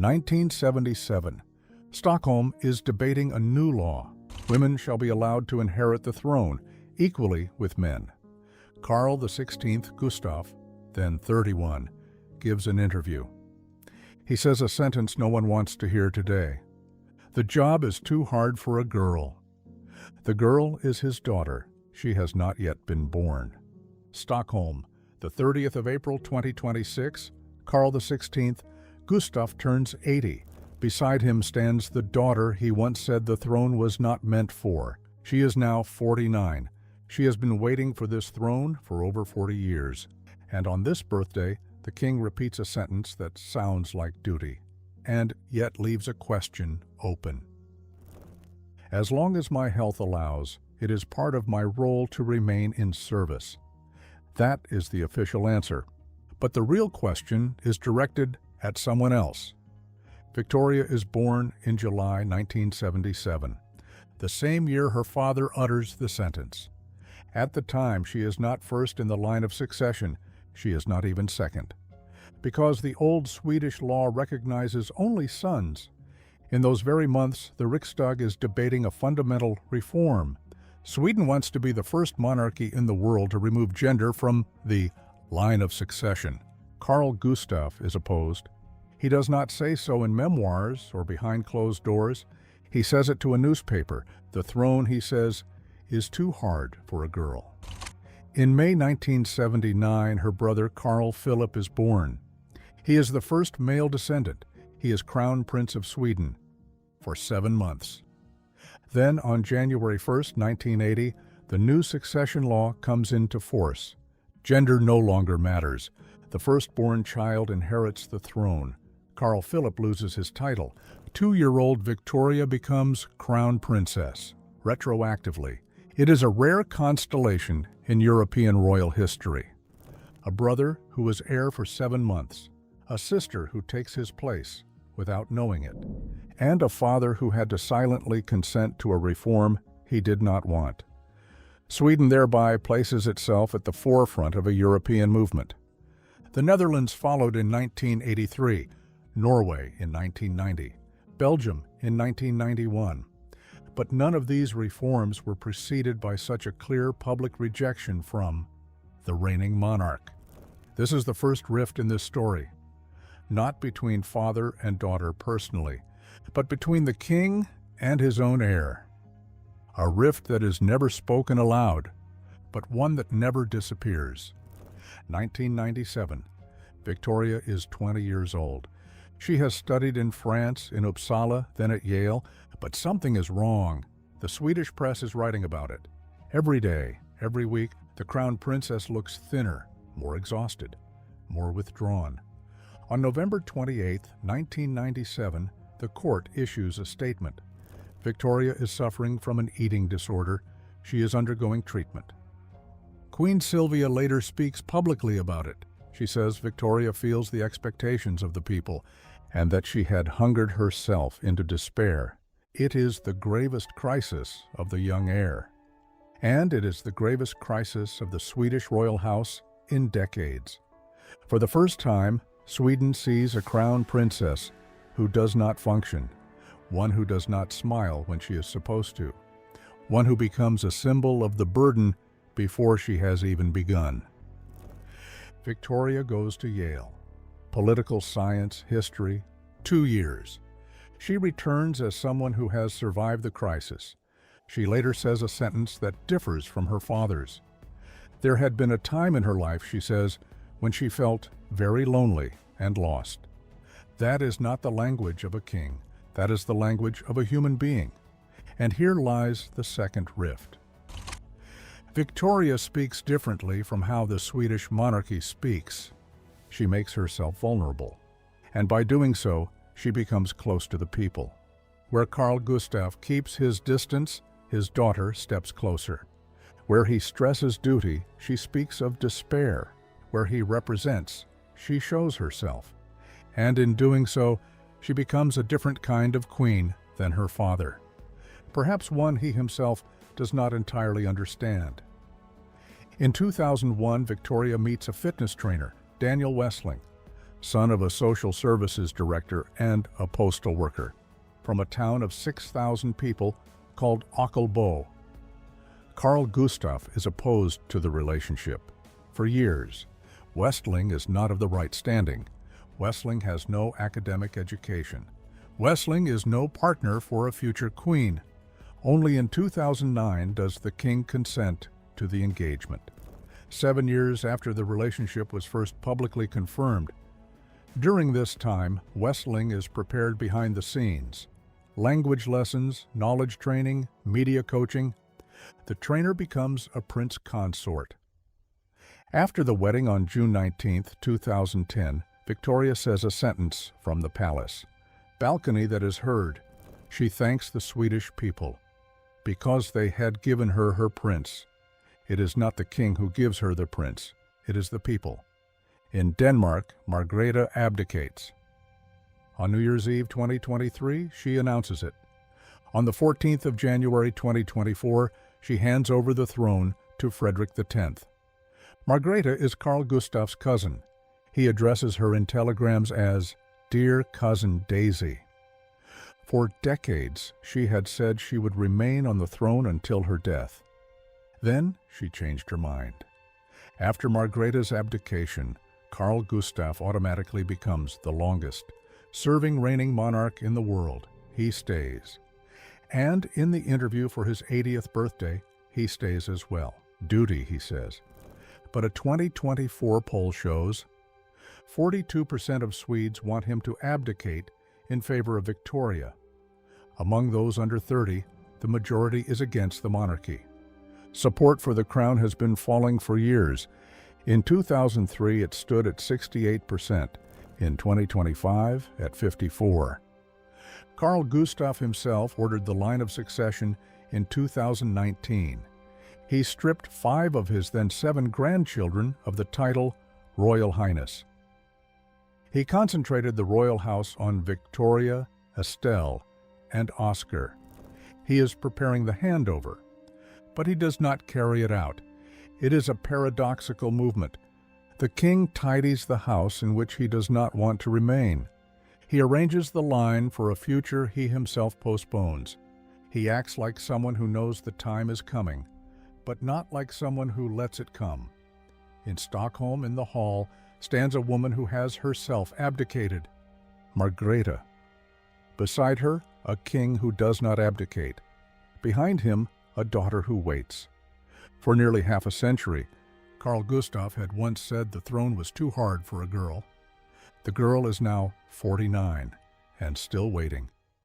1977. Stockholm is debating a new law. Women shall be allowed to inherit the throne, equally with men. Carl XVI Gustaf, then 31, gives an interview. He says a sentence no one wants to hear today. The job is too hard for a girl. The girl is his daughter. She has not yet been born. Stockholm, the 30th of April 2026, Carl XVI Gustaf turns 80. Beside him stands the daughter he once said the throne was not meant for. She is now 49. She has been waiting for this throne for over 40 years. And on this birthday, the king repeats a sentence that sounds like duty, and yet leaves a question open. As long as my health allows, it is part of my role to remain in service. That is the official answer. But the real question is directed at someone else. Victoria is born in July 1977, the same year her father utters the sentence. At the time, she is not first in the line of succession. She is not even second. Because the old Swedish law recognizes only sons. In those very months, the Riksdag is debating a fundamental reform. Sweden wants to be the first monarchy in the world to remove gender from the line of succession. Carl Gustaf is opposed. He does not say so in memoirs or behind closed doors. He says it to a newspaper. The throne, he says, is too hard for a girl. In May 1979, her brother Carl Philip is born. He is the first male descendant. He is Crown Prince of Sweden for 7 months. Then, on January 1st, 1980, the new succession law comes into force. Gender no longer matters. The firstborn child inherits the throne. Carl Philip loses his title. 2-year-old Victoria becomes Crown Princess, retroactively. It is a rare constellation in European royal history. A brother who was heir for 7 months, a sister who takes his place without knowing it, and a father who had to silently consent to a reform he did not want. Sweden thereby places itself at the forefront of a European movement. The Netherlands followed in 1983, Norway in 1990, Belgium in 1991. But none of these reforms were preceded by such a clear public rejection from the reigning monarch. This is the first rift in this story, not between father and daughter personally, but between the king and his own heir. A rift that is never spoken aloud, but one that never disappears. 1997. Victoria is 20 years old. She has studied in France, in Uppsala, then at Yale, but something is wrong. The Swedish press is writing about it. Every day, every week, the crown princess looks thinner, more exhausted, more withdrawn. On November 28, 1997, the court issues a statement. Victoria is suffering from an eating disorder. She is undergoing treatment. Queen Sylvia later speaks publicly about it. She says Victoria feels the expectations of the people and that she had hungered herself into despair. It is the gravest crisis of the young heir. And it is the gravest crisis of the Swedish royal house in decades. For the first time, Sweden sees a crown princess who does not function, one who does not smile when she is supposed to, one who becomes a symbol of the burden before she has even begun. Victoria goes to Yale. Political science, history, 2 years. She returns as someone who has survived the crisis. She later says a sentence that differs from her father's. There had been a time in her life, she says, when she felt very lonely and lost. That is not the language of a king. That is the language of a human being. And here lies the second rift. Victoria speaks differently from how the Swedish monarchy speaks. She makes herself vulnerable, and by doing so, she becomes close to the people. Where Carl Gustaf keeps his distance, his daughter steps closer. Where he stresses duty, she speaks of despair. Where he represents, she shows herself. And in doing so, she becomes a different kind of queen than her father. Perhaps one he himself does not entirely understand. In 2001, Victoria meets a fitness trainer, Daniel Wessling. son of a social services director and a postal worker, from a town of 6,000 people called Ockelbo. Carl Gustaf is opposed to the relationship. For years, Westling is not of the right standing. Westling has no academic education. Westling is no partner for a future queen. Only in 2009 does the king consent to the engagement, 7 years after the relationship was first publicly confirmed. During this time, Westling is prepared behind the scenes. Language lessons, knowledge training, media coaching. The trainer becomes a prince consort. After the wedding on June 19, 2010, Victoria says a sentence from the palace. Balcony that is heard. She thanks the Swedish people because they had given her her prince. It is not the king who gives her the prince, it is the people. In Denmark, Margrethe abdicates. On New Year's Eve 2023, she announces it. On the 14th of January 2024, she hands over the throne to Frederick X. Margrethe is Carl Gustaf's cousin. He addresses her in telegrams as "Dear Cousin Daisy." For decades, she had said she would remain on the throne until her death. Then she changed her mind. After Margrethe's abdication, Carl Gustaf automatically becomes the longest-serving reigning monarch in the world. He stays. And in the interview for his 80th birthday, he stays as well. Duty, he says. But a 2024 poll shows 42% of Swedes want him to abdicate in favor of Victoria. Among those under 30, the majority is against the monarchy. Support for the crown has been falling for years. In 2003, it stood at 68%. In 2025, at 54%. Carl Gustaf himself ordered the line of succession in 2019. He stripped 5 of his then 7 grandchildren of the title Royal Highness. He concentrated the royal house on Victoria, Estelle, and Oscar. He is preparing the handover, but he does not carry it out. It is a paradoxical movement. The king tidies the house in which he does not want to remain. He arranges the line for a future he himself postpones. He acts like someone who knows the time is coming, but not like someone who lets it come. In Stockholm, in the hall, stands a woman who has herself abdicated, Margrethe. Beside her, a king who does not abdicate. Behind him, a daughter who waits. For nearly half a century, Carl Gustaf had once said the throne was too hard for a girl. The girl is now 49 and still waiting.